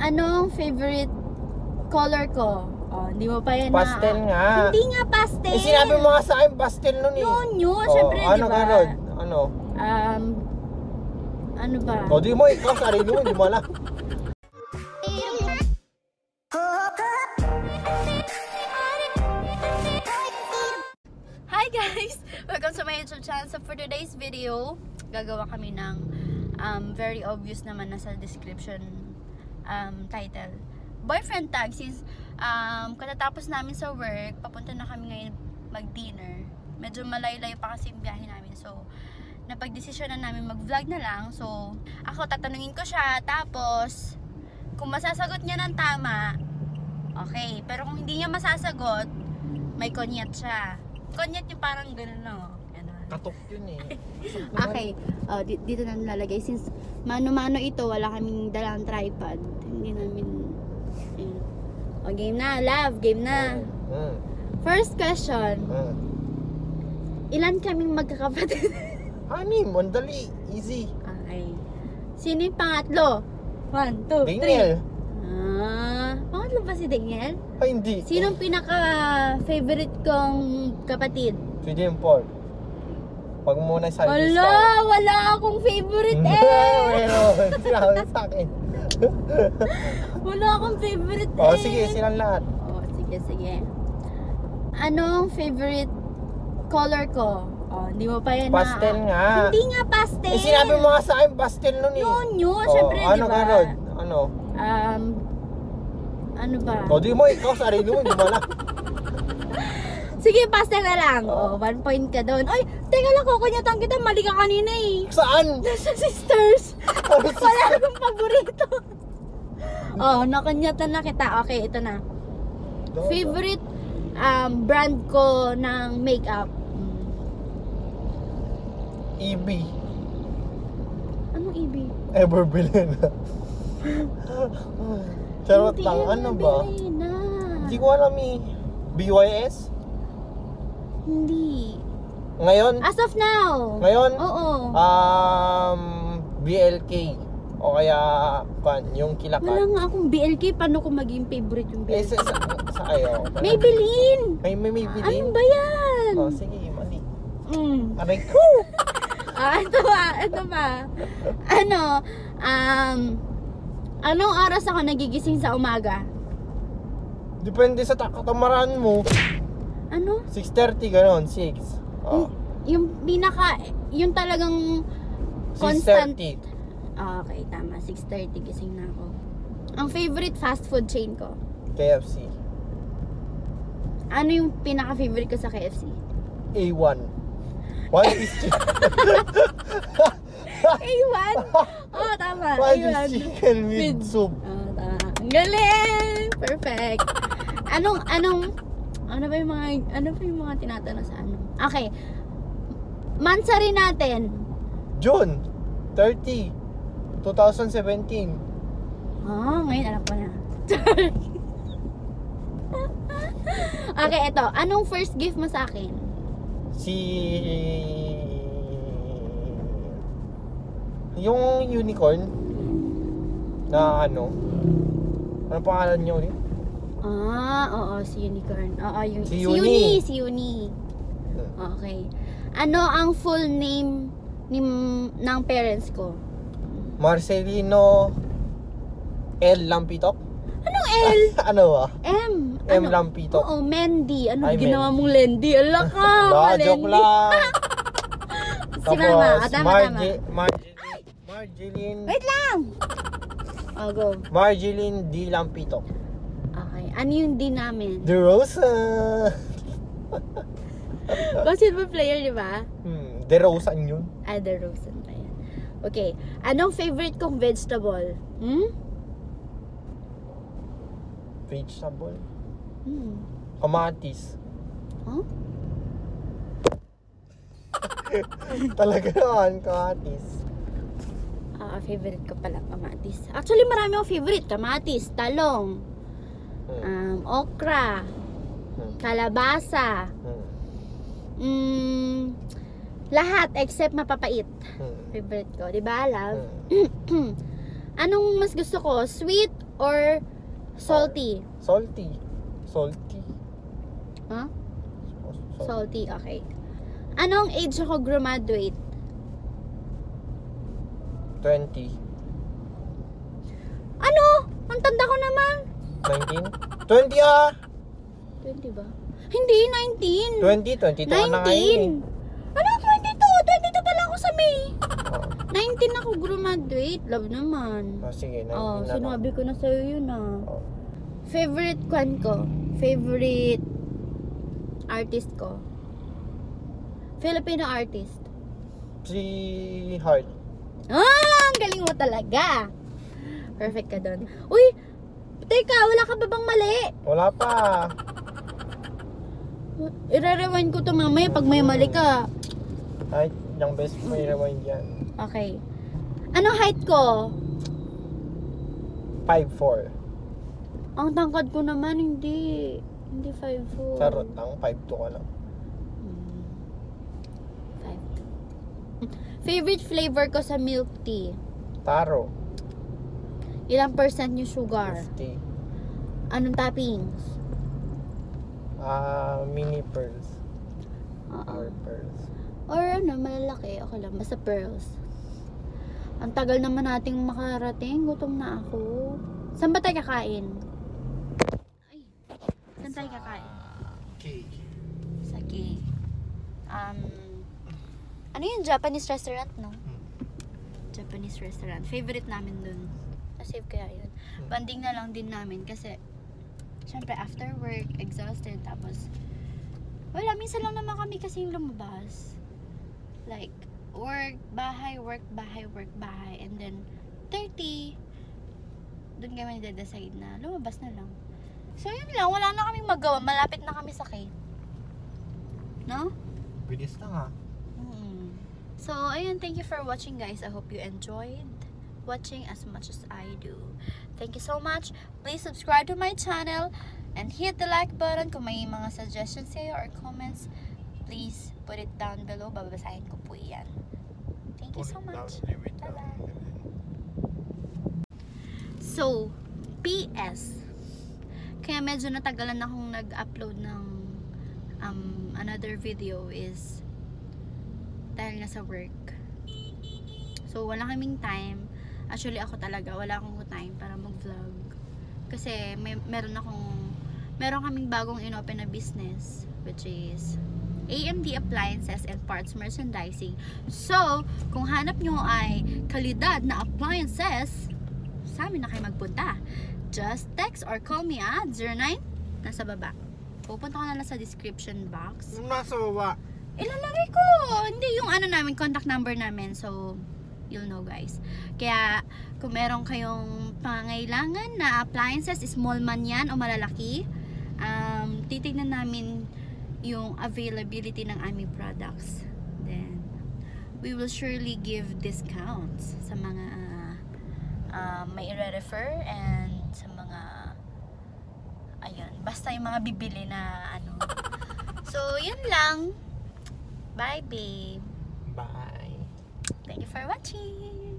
Anong favorite color ko? Oh, hindi mo pa yan pastel na... nga. Hindi nga pastel. Eh, sinabi mo nga sa akin pastel nun eh. Yun, syempre, di ba? Ano? Ano ba? O, di mo ikaw, sarili mo, hindi mo alam. Hi guys! Welcome to my YouTube channel. So for today's video, gagawa kami ng very obvious naman na sa description title. Boyfriend tag, since katatapos namin sa work, papunta na kami ngayon mag-dinner. Medyo malayo-layo pa kasi yung biyahe namin. So, napag-desisyon na namin mag-vlog na lang. So, ako tatanungin ko siya. Tapos, kung masasagot niya ng tama, okay. Pero kung hindi niya masasagot, may konyat siya. Konyat yung parang gano'n, no? Katok yun eh. Okay. Dito na nilalagay. Since mano-mano ito, wala kaming dalang tripod. Hindi namin... O, game na. Love, game na. First question. Ilan kaming magkakapatid? Anim, mandali. Easy. Okay. Sino yung pangatlo? 1, 2, 3. Daniel. Pangatlo ba si Daniel? Ay, hindi. Sinong pinaka-favorite kong kapatid? Si Jim Paul. Pag muna sa wala akong favorite Meron. Sinabi sa akin. Wala akong favorite Sige, silang lahat. Sige. Anong favorite color ko? Hindi mo pa yan pastel na... nga. Hindi nga pastel. Eh, sinabi mo nga sa akin pastel nun eh. Yun, syempre, di ba? Ano? Ano ba? O, di mo ikaw, sarili mo, hindi mo alam. Sige, pastel na lang. 1 point ka doon. Ay, teka lang, kukunyatan kita. Mali ka kanina eh. Saan? Nasa sisters. Wala akong paborito. Nakunyatan na kita. Okay, ito na. Favorite brand ko ng makeup. EB. Anong EB? Ever bilhin na. Charot lang, ano ba? Hindi ko alam eh. BYS? Hindi. Ngayon? As of now. Ngayon? Oo. BLK. O kaya, yung kilakan. Wala nga akong BLK. Paano ko maging favorite yung BLK? Sa kayo? Maybelline! May Maybelline? Anong ba yan? Sige, mali. Aray ko! Ito ba? Anong oras ako nagigising sa umaga? Depende sa katamaran mo. Ano? 6:30, gano'n, 6. Yung yung talagang constant. 6:30. Okay, tama. 6:30 gising na ako. Ang favorite fast food chain ko? KFC. Ano yung pinaka-favorite ko sa KFC? A1. One is chicken. A1? Tama. One is chicken with soup. Tama. Ang galing! Perfect. Ano ba yung mga tinatanong sa ano? Okay. Mansari natin. June 30, 2017. Ngayon alam ko na. Okay, ito. Anong first gift mo sa akin? Yung unicorn na ano pangalan niya ulit? Oo, si unicorn. Si Uni. Si Uni. Okay. Ano ang full name ng parents ko? Marcelino L. Lampitok? Anong L? Ano ba? M. M. Lampitok. Oo, Mendy. Ano Ay, ginawa mong Lendy? Ala ka! Joke lang. Si Mama. Tama. Marjeline. Wait lang! Go. Marjeline D. Lampitok. Okay. Ano yung D namin? De Rosa. Basketball player, di ba? De Rosa yun. De Rosa pa yan. Okay. Anong favorite kong vegetable? Vegetable? Kamatis. Talaga naman, kamatis. Favorite ko pala, kamatis. Actually, marami akong favorite. Kamatis, talong, okra, kalabasa, lahat except mapapait. Favorite ko, di ba, love? Anong mas gusto ko? Sweet or salty? Salty. Salty. Huh? Salty, okay. Anong age ako graduate? 20. Ano? Ang tanda ko naman. 19? 20 ah! 20 ba? Hindi, 19. 20 ka na ngayon eh. Ano, 22? 22 pala ako sa May. Oh. 19 ako graduate. Love naman. Oh, sige, 19 Oh, na sinabi ko na sa'yo yun ah. Oh. Favorite kwan ko? Favorite artist ko? Filipino artist. Si Heart. Ang galing mo talaga. Perfect ka doon. Uy, teka, wala ka ba bang mali? Wala pa. I-rewind ko to mamaya pag may mali ka. Ay, yung best mo i-rewind yan. Okay. Anong height ko? 5'4". Ang tangkad ko naman, hindi. Hindi 5'4". Charot lang, 5'2 ka lang. 5'2". Favorite flavor ko sa milk tea? Taro. Ilang percent yung sugar? 50. Anong toppings? Mini pearls. Oo. Or pearls. Or ano, malalaki. Okay lang, basta pearls. Ang tagal naman nating makarating. Gutom na ako. Saan ba tayo kakain? Ay, saan tayo kakain? Okay. Sa K. Ano yung Japanese restaurant, no? Japanese restaurant. Favorite namin dun. Nasave kaya yun. Banding na lang din namin kasi syempre after work, exhausted. Tapos wala, minsan lang naman kami kasing lumabas. Like, work, bahay, work, bahay, work, bahay. And then 30, dun kami nade-decide na lumabas na lang. So yun lang, wala na kaming magawa. Malapit na kami sa K. No? Bilis lang ha. So, ayun, thank you for watching, guys. I hope you enjoyed watching as much as I do. Thank you so much. Please subscribe to my channel and hit the like button. Kung may mga suggestions kayo or comments, please put it down below. Babasahin ko po yan. Thank you so much. Bye-bye. So, PS. Kaya medyo natagalan akong nag-upload ng another video is dahil nasa work. So, wala kaming time. Actually, ako talaga, wala akong time para mag-vlog. Kasi, meron kaming bagong inopen na business, which is AMD Appliances and Parts Merchandising. So, kung hanap nyo ay kalidad na appliances, sa amin na kayo magpunta. Just text or call me at 09, nasa baba. Pupunta ko na lang sa description box. Nasa baba. Ilalagay ko. Hindi yung ano namin, contact number namin. So, you'll know, guys. Kaya, kung meron kayong pangailangan na appliances, small man yan o malalaki, titignan namin yung availability ng aming products. Then, we will surely give discounts sa mga may i-refer and sa mga ayun, basta yung mga bibili na ano. So, yun lang. Bye, babe. Bye. Thank you for watching.